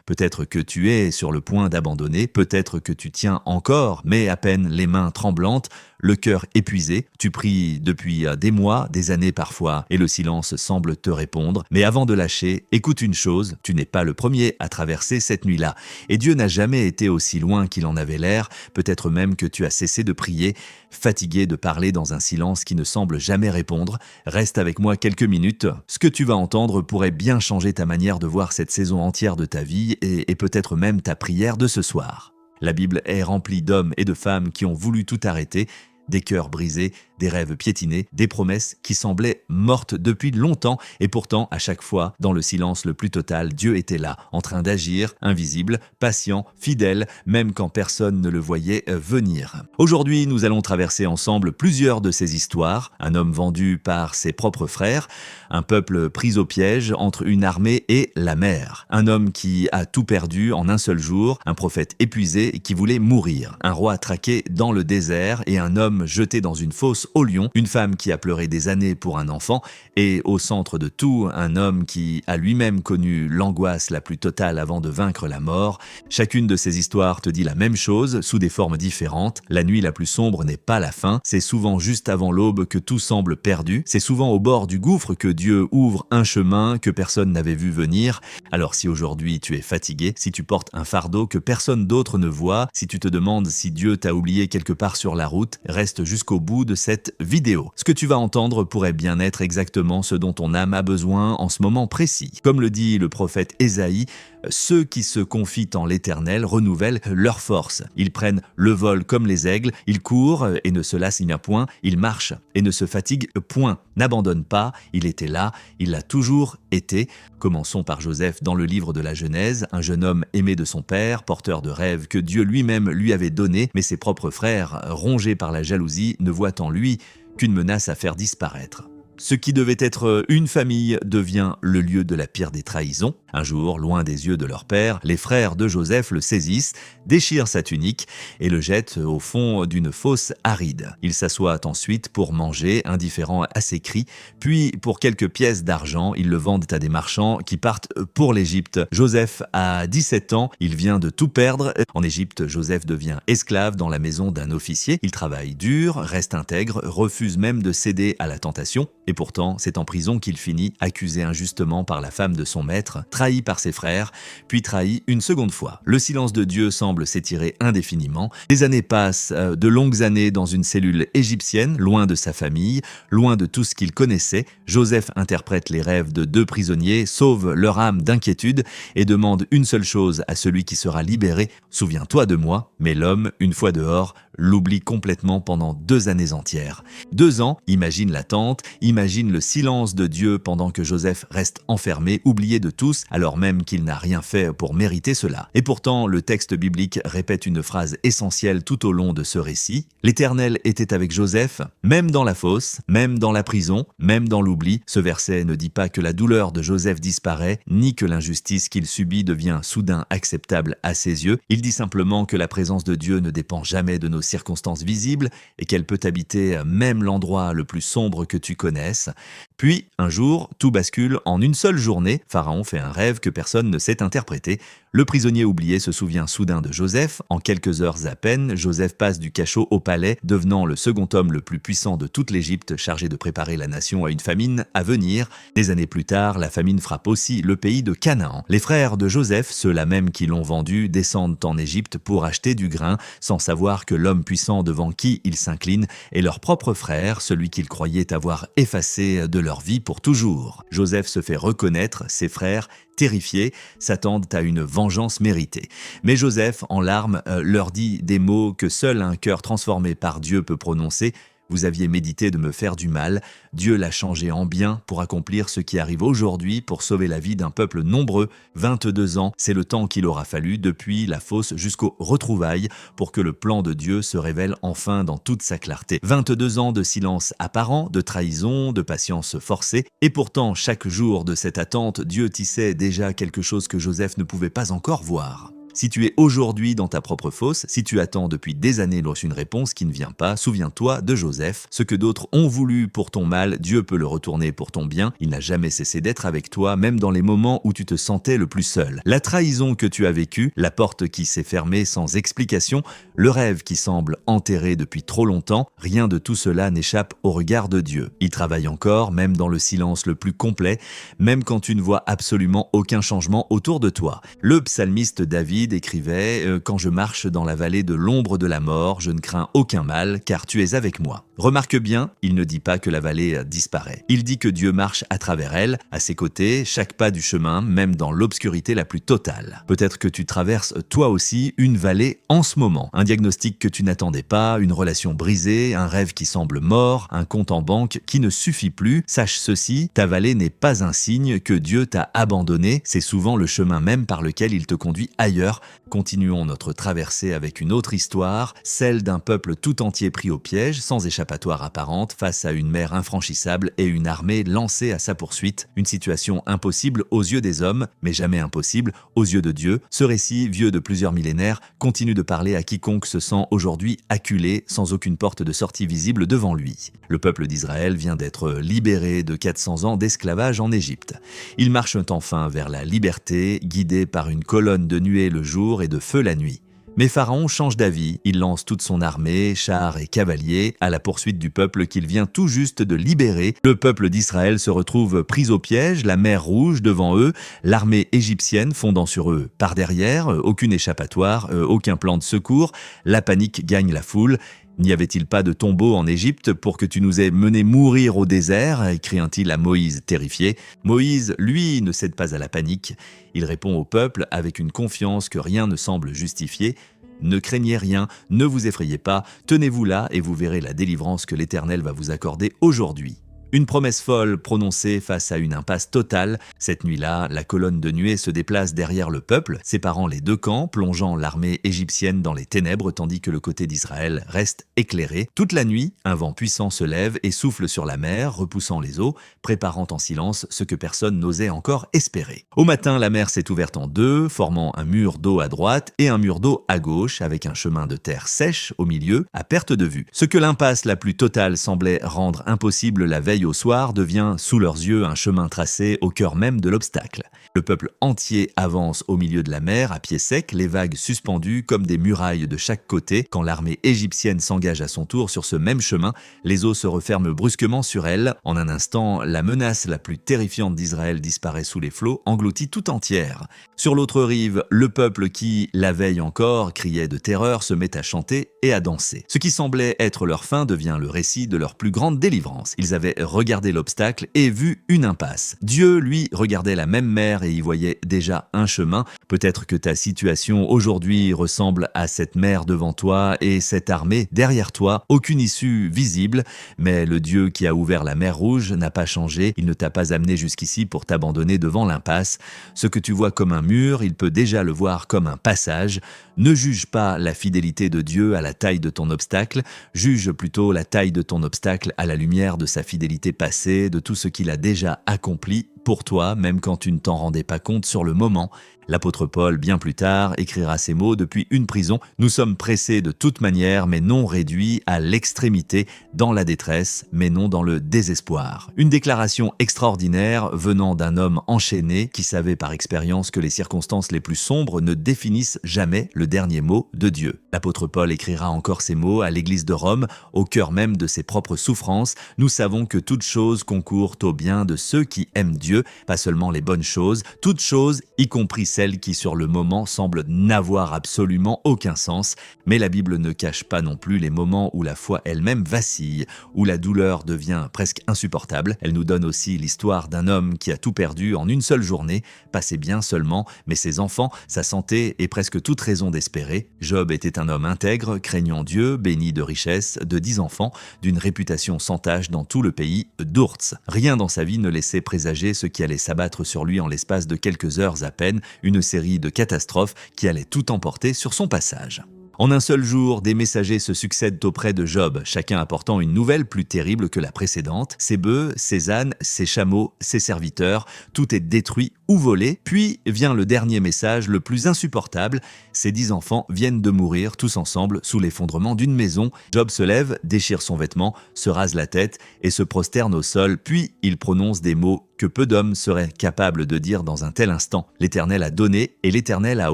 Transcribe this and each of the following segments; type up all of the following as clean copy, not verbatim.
Peut-être que tu es sur le point d'abandonner, peut-être que tu tiens encore, mais à peine les mains tremblantes, le cœur épuisé. Tu pries depuis des mois, des années parfois, et le silence semble te répondre. Mais avant de lâcher, écoute une chose, tu n'es pas le premier à traverser cette nuit-là. Et Dieu n'a jamais été aussi loin qu'il en avait l'air, peut-être même que tu as cessé de prier, fatigué de parler dans un silence qui ne semble jamais répondre. Reste avec moi quelques minutes. Ce que tu vas entendre pourrait bien changer ta manière de voir cette saison entière de ta vie et peut-être même ta prière de ce soir. La Bible est remplie d'hommes et de femmes qui ont voulu tout arrêter, des cœurs brisés, des rêves piétinés, des promesses qui semblaient mortes depuis longtemps et pourtant, à chaque fois, dans le silence le plus total, Dieu était là, en train d'agir, invisible, patient, fidèle, même quand personne ne le voyait venir. Aujourd'hui, nous allons traverser ensemble plusieurs de ces histoires. Un homme vendu par ses propres frères, un peuple pris au piège entre une armée et la mer, un homme qui a tout perdu en un seul jour, un prophète épuisé qui voulait mourir, un roi traqué dans le désert et un homme jeté dans une fosse au lion, une femme qui a pleuré des années pour un enfant et au centre de tout, un homme qui a lui-même connu l'angoisse la plus totale avant de vaincre la mort. Chacune de ces histoires te dit la même chose sous des formes différentes. La nuit la plus sombre n'est pas la fin, c'est souvent juste avant l'aube que tout semble perdu, c'est souvent au bord du gouffre que Dieu ouvre un chemin que personne n'avait vu venir. Alors si aujourd'hui tu es fatigué, si tu portes un fardeau que personne d'autre ne voit, si tu te demandes si Dieu t'a oublié quelque part sur la route, reste jusqu'au bout de cette vidéo. Ce que tu vas entendre pourrait bien être exactement ce dont ton âme a besoin en ce moment précis. Comme le dit le prophète Ésaïe, ceux qui se confient en l'Éternel renouvellent leur force. Ils prennent le vol comme les aigles, ils courent et ne se lassent point, ils marchent et ne se fatiguent point. N'abandonne pas, il était là, il l'a toujours été. Commençons par Joseph dans le livre de la Genèse, un jeune homme aimé de son père, porteur de rêves que Dieu lui-même lui avait donnés, mais ses propres frères, rongés par la jalousie, ne voient en lui qu'une menace à faire disparaître. Ce qui devait être une famille devient le lieu de la pire des trahisons. Un jour, loin des yeux de leur père, les frères de Joseph le saisissent, déchirent sa tunique et le jettent au fond d'une fosse aride. Il s'assoit ensuite pour manger, indifférent à ses cris, puis pour quelques pièces d'argent, ils le vendent à des marchands qui partent pour l'Égypte. Joseph a 17 ans, il vient de tout perdre. En Égypte, Joseph devient esclave dans la maison d'un officier. Il travaille dur, reste intègre, refuse même de céder à la tentation. Et pourtant, c'est en prison qu'il finit, accusé injustement par la femme de son maître, trahi par ses frères, puis trahi une seconde fois. Le silence de Dieu semble s'étirer indéfiniment. Des années passent, de longues années dans une cellule égyptienne, loin de sa famille, loin de tout ce qu'il connaissait. Joseph interprète les rêves de deux prisonniers, sauve leur âme d'inquiétude et demande une seule chose à celui qui sera libéré. « Souviens-toi de moi ». Mais l'homme, une fois dehors, l'oublie complètement pendant 2 années entières. 2 ans, imagine l'attente, imagine le silence de Dieu pendant que Joseph reste enfermé, oublié de tous, alors même qu'il n'a rien fait pour mériter cela. Et pourtant, le texte biblique répète une phrase essentielle tout au long de ce récit. L'Éternel était avec Joseph, même dans la fosse, même dans la prison, même dans l'oubli. Ce verset ne dit pas que la douleur de Joseph disparaît, ni que l'injustice qu'il subit devient soudain acceptable à ses yeux. Il dit simplement que la présence de Dieu ne dépend jamais de nos circonstances visibles et qu'elle peut habiter même l'endroit le plus sombre que tu connaisses. Puis, un jour, tout bascule en une seule journée. Pharaon fait un rêve que personne ne sait interpréter. Le prisonnier oublié se souvient soudain de Joseph. En quelques heures à peine, Joseph passe du cachot au palais, devenant le second homme le plus puissant de toute l'Égypte, chargé de préparer la nation à une famine à venir. Des années plus tard, la famine frappe aussi le pays de Canaan. Les frères de Joseph, ceux-là même qui l'ont vendu, descendent en Égypte pour acheter du grain, sans savoir que l'homme puissant devant qui ils s'inclinent est leur propre frère, celui qu'ils croyaient avoir effacé de leur vie pour toujours. Joseph se fait reconnaître, ses frères, terrifiés, s'attendent à une vengeance méritée. Mais Joseph, en larmes, leur dit des mots que seul un cœur transformé par Dieu peut prononcer. Vous aviez médité de me faire du mal, Dieu l'a changé en bien pour accomplir ce qui arrive aujourd'hui pour sauver la vie d'un peuple nombreux. 22 ans, c'est le temps qu'il aura fallu depuis la fosse jusqu'aux retrouvailles pour que le plan de Dieu se révèle enfin dans toute sa clarté. 22 ans de silence apparent, de trahison, de patience forcée. Et pourtant, chaque jour de cette attente, Dieu tissait déjà quelque chose que Joseph ne pouvait pas encore voir. Si tu es aujourd'hui dans ta propre fosse, si tu attends depuis des années une réponse qui ne vient pas, souviens-toi de Joseph. Ce que d'autres ont voulu pour ton mal, Dieu peut le retourner pour ton bien. Il n'a jamais cessé d'être avec toi, même dans les moments où tu te sentais le plus seul. La trahison que tu as vécue, la porte qui s'est fermée sans explication, le rêve qui semble enterré depuis trop longtemps, rien de tout cela n'échappe au regard de Dieu. Il travaille encore, même dans le silence le plus complet, même quand tu ne vois absolument aucun changement autour de toi. Le psalmiste David écrivait « Quand je marche dans la vallée de l'ombre de la mort, je ne crains aucun mal, car tu es avec moi. » Remarque bien, il ne dit pas que la vallée disparaît. Il dit que Dieu marche à travers elle, à ses côtés, chaque pas du chemin, même dans l'obscurité la plus totale. Peut-être que tu traverses toi aussi une vallée en ce moment. Un diagnostic que tu n'attendais pas, une relation brisée, un rêve qui semble mort, un compte en banque qui ne suffit plus. Sache ceci, ta vallée n'est pas un signe que Dieu t'a abandonné, c'est souvent le chemin même par lequel il te conduit ailleurs. Continuons notre traversée avec une autre histoire, celle d'un peuple tout entier pris au piège, sans échappatoire apparente, face à une mer infranchissable et une armée lancée à sa poursuite. Une situation impossible aux yeux des hommes, mais jamais impossible aux yeux de Dieu. Ce récit, vieux de plusieurs millénaires, continue de parler à quiconque se sent aujourd'hui acculé, sans aucune porte de sortie visible devant lui. Le peuple d'Israël vient d'être libéré de 400 ans d'esclavage en Égypte. Ils marchent enfin vers la liberté, guidés par une colonne de nuée le jour et de feu la nuit. Mais Pharaon change d'avis, il lance toute son armée, chars et cavaliers, à la poursuite du peuple qu'il vient tout juste de libérer. Le peuple d'Israël se retrouve pris au piège, la mer Rouge devant eux, l'armée égyptienne fondant sur eux par derrière, aucune échappatoire, aucun plan de secours, la panique gagne la foule. N'y avait-il pas de tombeau en Égypte pour que tu nous aies menés mourir au désert écria-t-il à Moïse terrifié. Moïse, lui, ne cède pas à la panique. Il répond au peuple avec une confiance que rien ne semble justifier. Ne craignez rien, ne vous effrayez pas, tenez-vous là et vous verrez la délivrance que l'Éternel va vous accorder aujourd'hui. Une promesse folle prononcée face à une impasse totale. Cette nuit-là, la colonne de nuée se déplace derrière le peuple, séparant les deux camps, plongeant l'armée égyptienne dans les ténèbres tandis que le côté d'Israël reste éclairé. Toute la nuit, un vent puissant se lève et souffle sur la mer, repoussant les eaux, préparant en silence ce que personne n'osait encore espérer. Au matin, la mer s'est ouverte en deux, formant un mur d'eau à droite et un mur d'eau à gauche, avec un chemin de terre sèche au milieu, à perte de vue. Ce que l'impasse la plus totale semblait rendre impossible la veille au soir devient sous leurs yeux un chemin tracé au cœur même de l'obstacle. Le peuple entier avance au milieu de la mer à pied sec, les vagues suspendues comme des murailles de chaque côté. Quand l'armée égyptienne s'engage à son tour sur ce même chemin, les eaux se referment brusquement sur elle. En un instant, la menace la plus terrifiante d'Israël disparaît sous les flots, engloutie tout entière. Sur l'autre rive, le peuple qui, la veille encore, criait de terreur, se met à chanter et à danser. Ce qui semblait être leur fin devient le récit de leur plus grande délivrance. Ils avaient regardé l'obstacle et vu une impasse. Dieu, lui, regardait la même mer et y voyait déjà un chemin. Peut-être que ta situation aujourd'hui ressemble à cette mer devant toi et cette armée derrière toi. Aucune issue visible, mais le Dieu qui a ouvert la mer Rouge n'a pas changé. Il ne t'a pas amené jusqu'ici pour t'abandonner devant l'impasse. Ce que tu vois comme un mur, il peut déjà le voir comme un passage. Ne juge pas la fidélité de Dieu à la taille de ton obstacle, juge plutôt la taille de ton obstacle à la lumière de sa fidélité passée, de tout ce qu'il a déjà accompli pour toi, même quand tu ne t'en rendais pas compte sur le moment. L'apôtre Paul, bien plus tard, écrira ces mots depuis une prison. « Nous sommes pressés de toute manière, mais non réduits à l'extrémité, dans la détresse, mais non dans le désespoir. » Une déclaration extraordinaire venant d'un homme enchaîné qui savait par expérience que les circonstances les plus sombres ne définissent jamais le dernier mot de Dieu. L'apôtre Paul écrira encore ces mots à l'église de Rome, au cœur même de ses propres souffrances. « Nous savons que toutes choses concourent au bien de ceux qui aiment Dieu, pas seulement les bonnes choses, toutes choses, y compris celles qui sur le moment semblent n'avoir absolument aucun sens, mais la Bible ne cache pas non plus les moments où la foi elle-même vacille, où la douleur devient presque insupportable. Elle nous donne aussi l'histoire d'un homme qui a tout perdu en une seule journée, pas ses biens seulement, mais ses enfants, sa santé et presque toute raison d'espérer. Job était un homme intègre, craignant Dieu, béni de richesses, de 10 enfants, d'une réputation sans tache dans tout le pays d'Ourtz. Rien dans sa vie ne laissait présager ce qui allait s'abattre sur lui en l'espace de quelques heures à peine, une série de catastrophes qui allaient tout emporter sur son passage. En un seul jour, des messagers se succèdent auprès de Job, chacun apportant une nouvelle plus terrible que la précédente. Ses bœufs, ses ânes, ses chameaux, ses serviteurs, tout est détruit ou volé. Puis vient le dernier message, le plus insupportable. Ses 10 enfants viennent de mourir tous ensemble sous l'effondrement d'une maison. Job se lève, déchire son vêtement, se rase la tête et se prosterne au sol. Puis il prononce des mots que peu d'hommes seraient capables de dire dans un tel instant. L'Éternel a donné et l'Éternel a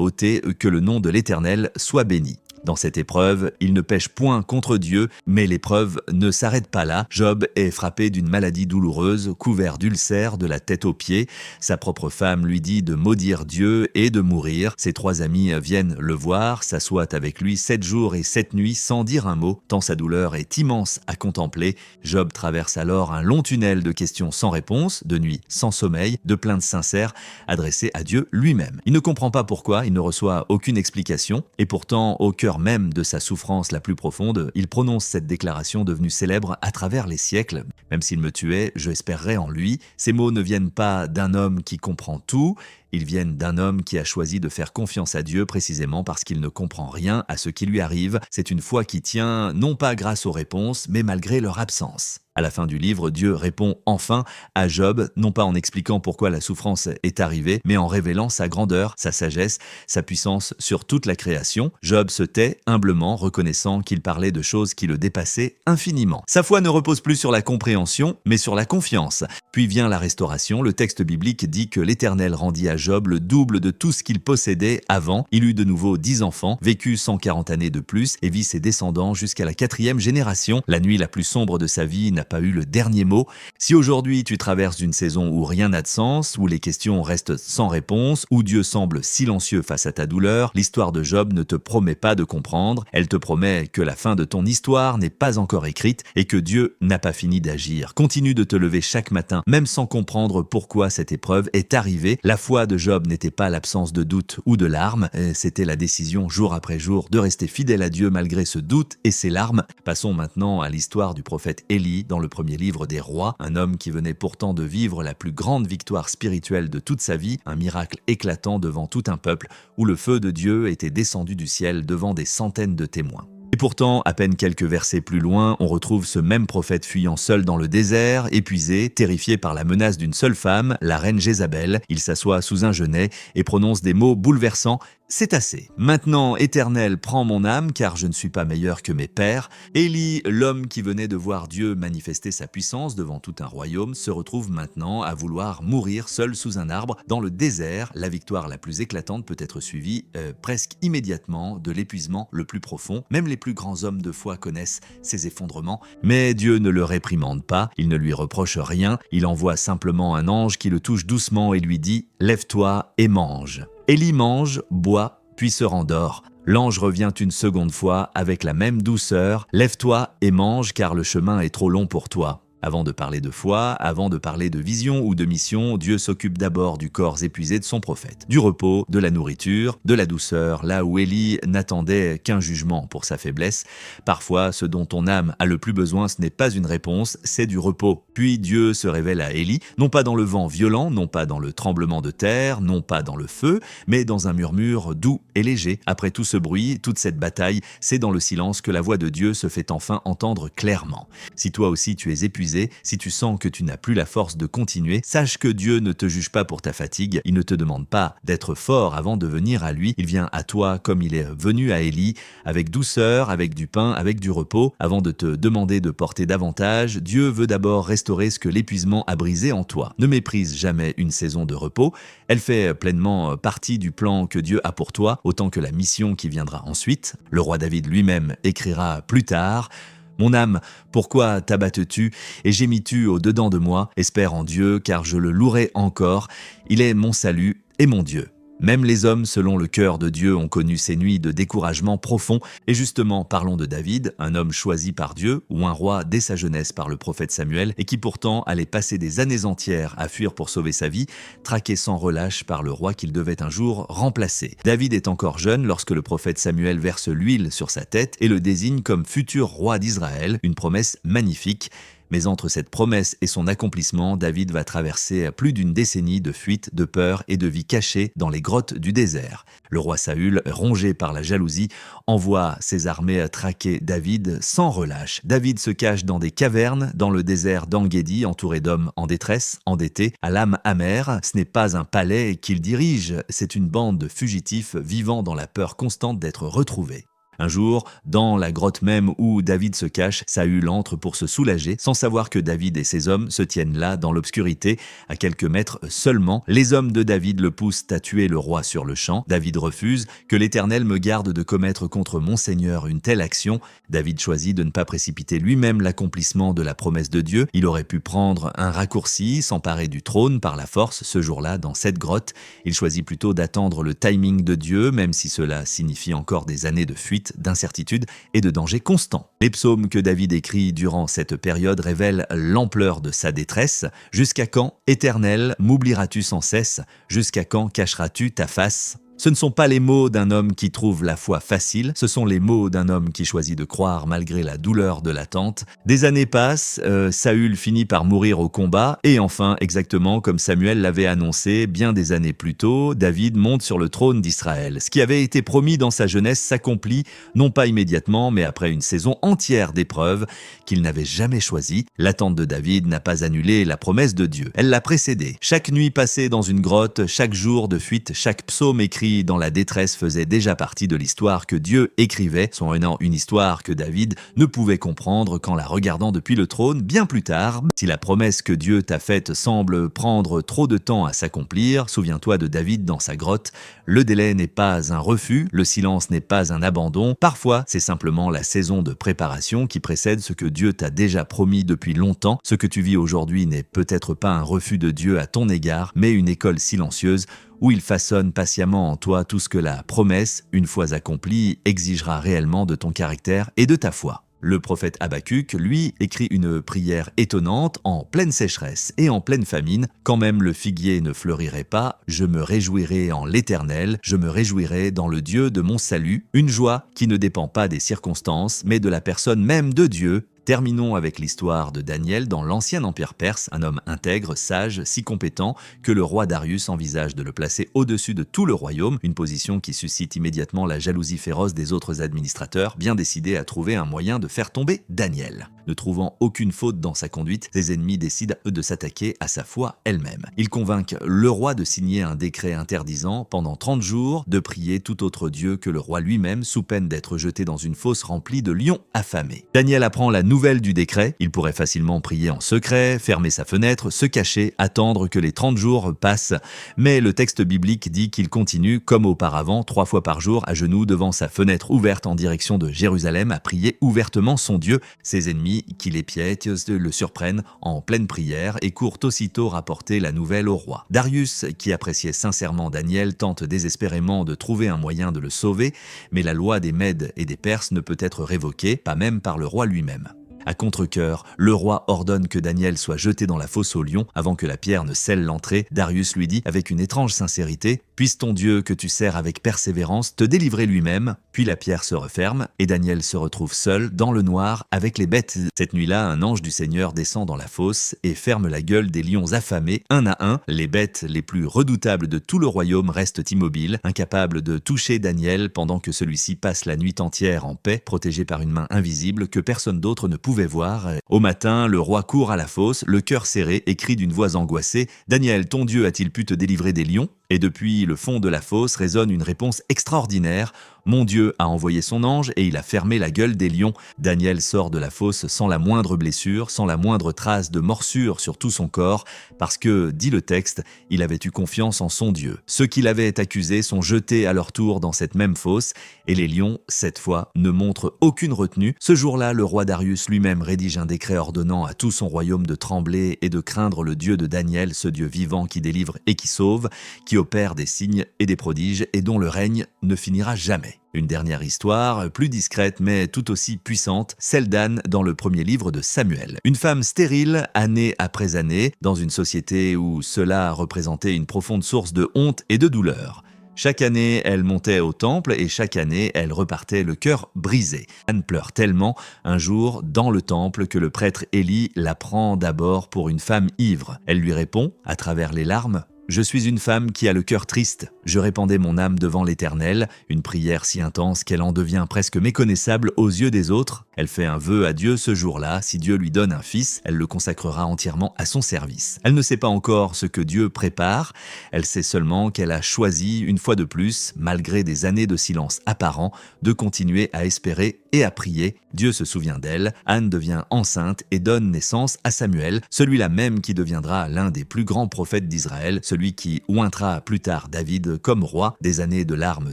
ôté, que le nom de l'Éternel soit béni. Dans cette épreuve, il ne pêche point contre Dieu, mais l'épreuve ne s'arrête pas là. Job est frappé d'une maladie douloureuse, couvert d'ulcères de la tête aux pieds. Sa propre femme lui dit de maudire Dieu et de mourir. Ses 3 amis viennent le voir, s'assoient avec lui 7 jours et 7 nuits sans dire un mot, tant sa douleur est immense à contempler. Job traverse alors un long tunnel de questions sans réponse, de nuits sans sommeil, de plaintes sincères adressées à Dieu lui-même. Il ne comprend pas pourquoi, il ne reçoit aucune explication, et pourtant, au cœur même de sa souffrance la plus profonde, il prononce cette déclaration devenue célèbre à travers les siècles. Même s'il me tuait, je espérerais en lui. Ces mots ne viennent pas d'un homme qui comprend tout, ils viennent d'un homme qui a choisi de faire confiance à Dieu précisément parce qu'il ne comprend rien à ce qui lui arrive. C'est une foi qui tient non pas grâce aux réponses, mais malgré leur absence. À la fin du livre, Dieu répond enfin à Job, non pas en expliquant pourquoi la souffrance est arrivée, mais en révélant sa grandeur, sa sagesse, sa puissance sur toute la création. Job se tait humblement, reconnaissant qu'il parlait de choses qui le dépassaient infiniment. Sa foi ne repose plus sur la compréhension, mais sur la confiance. Puis vient la restauration. Le texte biblique dit que l'Éternel rendit à Job le double de tout ce qu'il possédait avant. Il eut de nouveau 10 enfants, vécut 140 années de plus et vit ses descendants jusqu'à la 4e génération. La nuit la plus sombre de sa vie n'a pas eu le dernier mot. Si aujourd'hui tu traverses une saison où rien n'a de sens, où les questions restent sans réponse, où Dieu semble silencieux face à ta douleur, l'histoire de Job ne te promet pas de comprendre. Elle te promet que la fin de ton histoire n'est pas encore écrite et que Dieu n'a pas fini d'agir. Continue de te lever chaque matin, même sans comprendre pourquoi cette épreuve est arrivée. La foi de Job n'était pas l'absence de doute ou de larmes, c'était la décision jour après jour de rester fidèle à Dieu malgré ce doute et ces larmes. Passons maintenant à l'histoire du prophète Élie dans le premier livre des rois, un homme qui venait pourtant de vivre la plus grande victoire spirituelle de toute sa vie, un miracle éclatant devant tout un peuple où le feu de Dieu était descendu du ciel devant des centaines de témoins. Et pourtant, à peine quelques versets plus loin, on retrouve ce même prophète fuyant seul dans le désert, épuisé, terrifié par la menace d'une seule femme, la reine Jézabel. Il s'assoit sous un genêt et prononce des mots bouleversants. C'est assez. Maintenant, Éternel, prends mon âme, car je ne suis pas meilleur que mes pères. Élie, l'homme qui venait de voir Dieu manifester sa puissance devant tout un royaume, se retrouve maintenant à vouloir mourir seul sous un arbre dans le désert. La victoire la plus éclatante peut être suivie presque immédiatement de l'épuisement le plus profond. Même les plus grands hommes de foi connaissent ces effondrements. Mais Dieu ne le réprimande pas, il ne lui reproche rien. Il envoie simplement un ange qui le touche doucement et lui dit « Lève-toi et mange ». Élie mange, boit, puis se rendort. L'ange revient une seconde fois avec la même douceur. « Lève-toi et mange, car le chemin est trop long pour toi. » Avant de parler de foi, avant de parler de vision ou de mission, Dieu s'occupe d'abord du corps épuisé de son prophète, du repos, de la nourriture, de la douceur, là où Élie n'attendait qu'un jugement pour sa faiblesse. Parfois, ce dont ton âme a le plus besoin, ce n'est pas une réponse, c'est du repos. Puis Dieu se révèle à Élie, non pas dans le vent violent, non pas dans le tremblement de terre, non pas dans le feu, mais dans un murmure doux et léger. Après tout ce bruit, toute cette bataille, c'est dans le silence que la voix de Dieu se fait enfin entendre clairement. Si toi aussi tu es épuisé, si tu sens que tu n'as plus la force de continuer, sache que Dieu ne te juge pas pour ta fatigue. Il ne te demande pas d'être fort avant de venir à lui. Il vient à toi comme il est venu à Élie, avec douceur, avec du pain, avec du repos. Avant de te demander de porter davantage, Dieu veut d'abord restaurer ce que l'épuisement a brisé en toi. Ne méprise jamais une saison de repos. Elle fait pleinement partie du plan que Dieu a pour toi, autant que la mission qui viendra ensuite. Le roi David lui-même écrira plus tard: mon âme, pourquoi t'abattes-tu et gémis-tu au-dedans de moi? Espère en Dieu, car je le louerai encore. Il est mon salut et mon Dieu. Même les hommes, selon le cœur de Dieu, ont connu ces nuits de découragement profond. Et justement, parlons de David, un homme choisi par Dieu, ou un roi dès sa jeunesse par le prophète Samuel, et qui pourtant allait passer des années entières à fuir pour sauver sa vie, traqué sans relâche par le roi qu'il devait un jour remplacer. David est encore jeune lorsque le prophète Samuel verse l'huile sur sa tête et le désigne comme futur roi d'Israël, une promesse magnifique. Mais entre cette promesse et son accomplissement, David va traverser plus d'une décennie de fuite, de peur et de vie cachée dans les grottes du désert. Le roi Saül, rongé par la jalousie, envoie ses armées traquer David sans relâche. David se cache dans des cavernes dans le désert d'En-Gedi, entouré d'hommes en détresse, endettés, à l'âme amère. Ce n'est pas un palais qu'il dirige, c'est une bande de fugitifs vivant dans la peur constante d'être retrouvés. Un jour, dans la grotte même où David se cache, Saül entre pour se soulager, sans savoir que David et ses hommes se tiennent là, dans l'obscurité, à quelques mètres seulement. Les hommes de David le poussent à tuer le roi sur le champ. David refuse, que l'Éternel me garde de commettre contre mon Seigneur une telle action. David choisit de ne pas précipiter lui-même l'accomplissement de la promesse de Dieu. Il aurait pu prendre un raccourci, s'emparer du trône par la force ce jour-là dans cette grotte. Il choisit plutôt d'attendre le timing de Dieu, même si cela signifie encore des années de fuite, d'incertitude et de danger constant. Les psaumes que David écrit durant cette période révèlent l'ampleur de sa détresse. Jusqu'à quand, Éternel, m'oublieras-tu sans cesse? Jusqu'à quand cacheras-tu ta face? Ce ne sont pas les mots d'un homme qui trouve la foi facile, ce sont les mots d'un homme qui choisit de croire malgré la douleur de l'attente. Des années passent, Saül finit par mourir au combat, et enfin, exactement comme Samuel l'avait annoncé bien des années plus tôt, David monte sur le trône d'Israël. Ce qui avait été promis dans sa jeunesse s'accomplit, non pas immédiatement, mais après une saison entière d'épreuves qu'il n'avait jamais choisie. L'attente de David n'a pas annulé la promesse de Dieu, elle l'a précédée. Chaque nuit passée dans une grotte, chaque jour de fuite, chaque psaume écrit dans la détresse faisait déjà partie de l'histoire que Dieu écrivait, son une histoire que David ne pouvait comprendre qu'en la regardant depuis le trône bien plus tard. Si la promesse que Dieu t'a faite semble prendre trop de temps à s'accomplir, souviens-toi de David dans sa grotte, le délai n'est pas un refus, le silence n'est pas un abandon, parfois c'est simplement la saison de préparation qui précède ce que Dieu t'a déjà promis depuis longtemps. Ce que tu vis aujourd'hui n'est peut-être pas un refus de Dieu à ton égard, mais une école silencieuse où il façonne patiemment en toi tout ce que la promesse, une fois accomplie, exigera réellement de ton caractère et de ta foi. Le prophète Habacuc, lui, écrit une prière étonnante en pleine sécheresse et en pleine famine. Quand même le figuier ne fleurirait pas, je me réjouirai en l'Éternel, je me réjouirai dans le Dieu de mon salut. Une joie qui ne dépend pas des circonstances, mais de la personne même de Dieu. Terminons avec l'histoire de Daniel dans l'ancien empire perse, un homme intègre, sage, si compétent que le roi Darius envisage de le placer au-dessus de tout le royaume, une position qui suscite immédiatement la jalousie féroce des autres administrateurs, bien décidés à trouver un moyen de faire tomber Daniel. Ne trouvant aucune faute dans sa conduite, ses ennemis décident de s'attaquer à sa foi elle-même. Ils convainquent le roi de signer un décret interdisant, pendant 30 jours, de prier tout autre dieu que le roi lui-même, sous peine d'être jeté dans une fosse remplie de lions affamés. Daniel apprend la nouvelle du décret, il pourrait facilement prier en secret, fermer sa fenêtre, se cacher, attendre que les 30 jours passent, mais le texte biblique dit qu'il continue, comme auparavant, 3 fois par jour, à genoux devant sa fenêtre ouverte en direction de Jérusalem, à prier ouvertement son Dieu. Ses ennemis, qui l'épiaient, le surprennent en pleine prière et courent aussitôt rapporter la nouvelle au roi. Darius, qui appréciait sincèrement Daniel, tente désespérément de trouver un moyen de le sauver, mais la loi des Mèdes et des Perses ne peut être révoquée, pas même par le roi lui-même. À contre-cœur, le roi ordonne que Daniel soit jeté dans la fosse aux lions avant que la pierre ne scelle l'entrée. Darius lui dit avec une étrange sincérité « Puisse ton Dieu que tu sers avec persévérance te délivrer lui-même ». Puis la pierre se referme et Daniel se retrouve seul dans le noir avec les bêtes. Cette nuit-là, un ange du Seigneur descend dans la fosse et ferme la gueule des lions affamés un à un. Les bêtes les plus redoutables de tout le royaume restent immobiles, incapables de toucher Daniel pendant que celui-ci passe la nuit entière en paix, protégé par une main invisible que personne d'autre ne pouvait voir. Au matin, le roi court à la fosse, le cœur serré, et crie d'une voix angoissée « Daniel, ton Dieu a-t-il pu te délivrer des lions ?» Et depuis le fond de la fosse résonne une réponse extraordinaire. Mon Dieu a envoyé son ange et il a fermé la gueule des lions. Daniel sort de la fosse sans la moindre blessure, sans la moindre trace de morsure sur tout son corps, parce que, dit le texte, il avait eu confiance en son Dieu. Ceux qui l'avaient accusé sont jetés à leur tour dans cette même fosse, et les lions, cette fois, ne montrent aucune retenue. Ce jour-là, le roi Darius lui-même rédige un décret ordonnant à tout son royaume de trembler et de craindre le Dieu de Daniel, ce Dieu vivant qui délivre et qui sauve, qui opère des signes et des prodiges et dont le règne ne finira jamais. Une dernière histoire, plus discrète mais tout aussi puissante, celle d'Anne dans le premier livre de Samuel. Une femme stérile, année après année, dans une société où cela représentait une profonde source de honte et de douleur. Chaque année, elle montait au temple et chaque année, elle repartait le cœur brisé. Anne pleure tellement un jour dans le temple que le prêtre Élie la prend d'abord pour une femme ivre. Elle lui répond, à travers les larmes: « Je suis une femme qui a le cœur triste. Je répandais mon âme devant l'Éternel, une prière si intense qu'elle en devient presque méconnaissable aux yeux des autres. Elle fait un vœu à Dieu ce jour-là. Si Dieu lui donne un fils, elle le consacrera entièrement à son service. Elle ne sait pas encore ce que Dieu prépare. Elle sait seulement qu'elle a choisi, une fois de plus, malgré des années de silence apparent, de continuer à espérer et à prier. Dieu se souvient d'elle. Anne devient enceinte et donne naissance à Samuel, celui-là même qui deviendra l'un des plus grands prophètes d'Israël, celui qui ointera plus tard David comme roi. Des années de larmes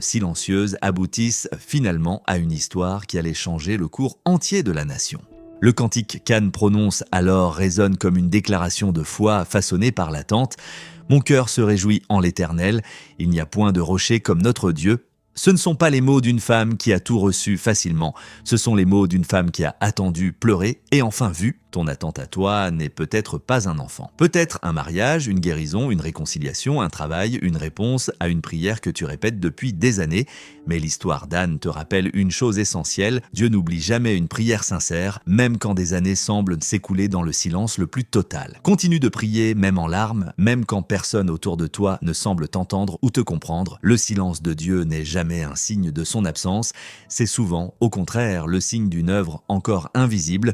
silencieuses aboutissent finalement à une histoire qui allait changer le cours entier de la nation. Le cantique qu'Anne prononce alors résonne comme une déclaration de foi façonnée par l'attente. « Mon cœur se réjouit en l'Éternel, il n'y a point de rocher comme notre Dieu. » Ce ne sont pas les mots d'une femme qui a tout reçu facilement, ce sont les mots d'une femme qui a attendu, pleuré et enfin vu. Ton attente à toi n'est peut-être pas un enfant. Peut-être un mariage, une guérison, une réconciliation, un travail, une réponse à une prière que tu répètes depuis des années. Mais l'histoire d'Anne te rappelle une chose essentielle: Dieu n'oublie jamais une prière sincère, même quand des années semblent s'écouler dans le silence le plus total. Continue de prier, même en larmes, même quand personne autour de toi ne semble t'entendre ou te comprendre. Le silence de Dieu n'est jamais un signe de son absence, c'est souvent, au contraire, le signe d'une œuvre encore invisible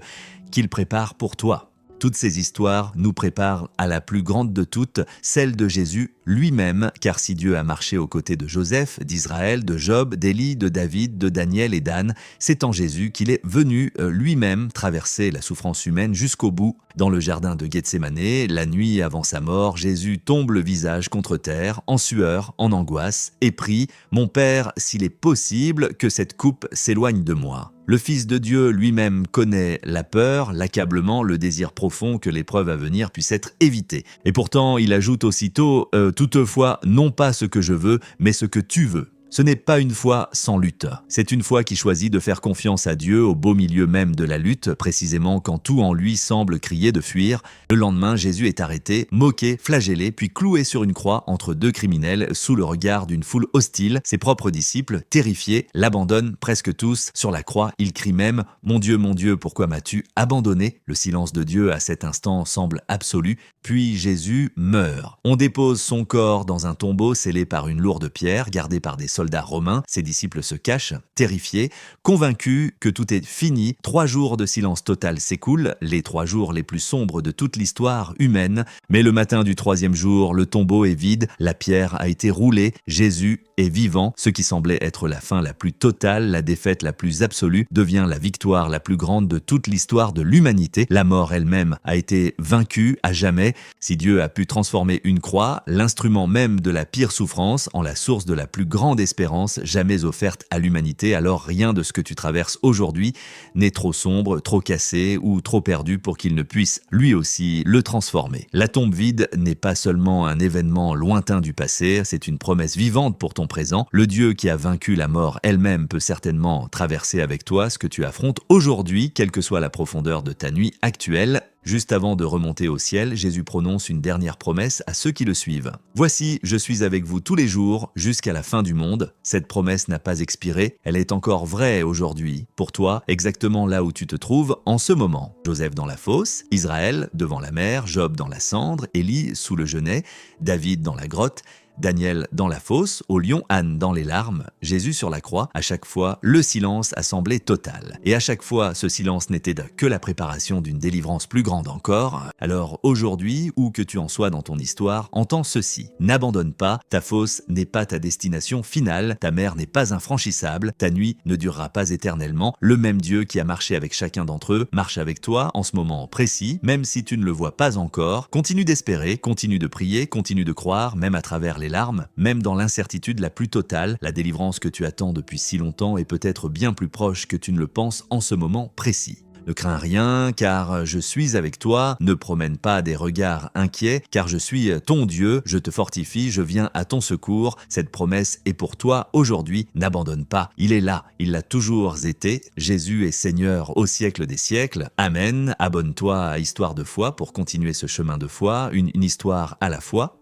qu'il prépare pour toi. Toutes ces histoires nous préparent à la plus grande de toutes, celle de Jésus lui-même, car si Dieu a marché aux côtés de Joseph, d'Israël, de Job, d'Élie, de David, de Daniel et d'Anne, c'est en Jésus qu'il est venu lui-même traverser la souffrance humaine jusqu'au bout. Dans le jardin de Gethsémanée, la nuit avant sa mort, Jésus tombe le visage contre terre, en sueur, en angoisse, et prie: « Mon Père, s'il est possible, que cette coupe s'éloigne de moi. » Le Fils de Dieu lui-même connaît la peur, l'accablement, le désir profond que l'épreuve à venir puisse être évitée. Et pourtant, il ajoute aussitôt « Toutefois, non pas ce que je veux, mais ce que tu veux. » Ce n'est pas une foi sans lutte. C'est une foi qui choisit de faire confiance à Dieu au beau milieu même de la lutte, précisément quand tout en lui semble crier de fuir. Le lendemain, Jésus est arrêté, moqué, flagellé, puis cloué sur une croix entre deux criminels sous le regard d'une foule hostile. Ses propres disciples, terrifiés, l'abandonnent presque tous. Sur la croix, ils crient même « Mon Dieu, pourquoi m'as-tu abandonné ?» Le silence de Dieu à cet instant semble absolu. Puis Jésus meurt. On dépose son corps dans un tombeau scellé par une lourde pierre, gardé par des soldats romains. Ses disciples se cachent, terrifiés, convaincus que tout est fini. 3 jours de silence total s'écoulent, les 3 jours les plus sombres de toute l'histoire humaine. Mais le matin du 3e jour, le tombeau est vide, la pierre a été roulée, Jésus est vivant. Ce qui semblait être la fin la plus totale, la défaite la plus absolue, devient la victoire la plus grande de toute l'histoire de l'humanité. La mort elle-même a été vaincue à jamais. Si Dieu a pu transformer une croix, l'instrument même de la pire souffrance, en la source de la plus grande espérance jamais offerte à l'humanité, alors rien de ce que tu traverses aujourd'hui n'est trop sombre, trop cassé ou trop perdu pour qu'il ne puisse lui aussi le transformer. La tombe vide n'est pas seulement un événement lointain du passé, c'est une promesse vivante pour ton présent. Le Dieu qui a vaincu la mort elle-même peut certainement traverser avec toi ce que tu affrontes aujourd'hui, quelle que soit la profondeur de ta nuit actuelle. Juste avant de remonter au ciel, Jésus prononce une dernière promesse à ceux qui le suivent. « Voici, je suis avec vous tous les jours jusqu'à la fin du monde. » Cette promesse n'a pas expiré, elle est encore vraie aujourd'hui, pour toi, exactement là où tu te trouves en ce moment. Joseph dans la fosse, Israël devant la mer, Job dans la cendre, Élie sous le genêt, David dans la grotte, Daniel dans la fosse, au lion, Anne dans les larmes, Jésus sur la croix. À chaque fois, le silence a semblé total. Et à chaque fois, ce silence n'était que la préparation d'une délivrance plus grande encore. Alors aujourd'hui, où que tu en sois dans ton histoire, entends ceci. N'abandonne pas, ta fosse n'est pas ta destination finale, ta mer n'est pas infranchissable, ta nuit ne durera pas éternellement. Le même Dieu qui a marché avec chacun d'entre eux marche avec toi en ce moment précis, même si tu ne le vois pas encore. Continue d'espérer, continue de prier, continue de croire, même à travers les larmes, même dans l'incertitude la plus totale. La délivrance que tu attends depuis si longtemps est peut-être bien plus proche que tu ne le penses en ce moment précis. Ne crains rien, car je suis avec toi. Ne promène pas des regards inquiets, car je suis ton Dieu. Je te fortifie, je viens à ton secours. Cette promesse est pour toi aujourd'hui. N'abandonne pas. Il est là. Il l'a toujours été. Jésus est Seigneur au siècle des siècles. Amen. Abonne-toi à Histoire de foi pour continuer ce chemin de foi, une histoire à la fois.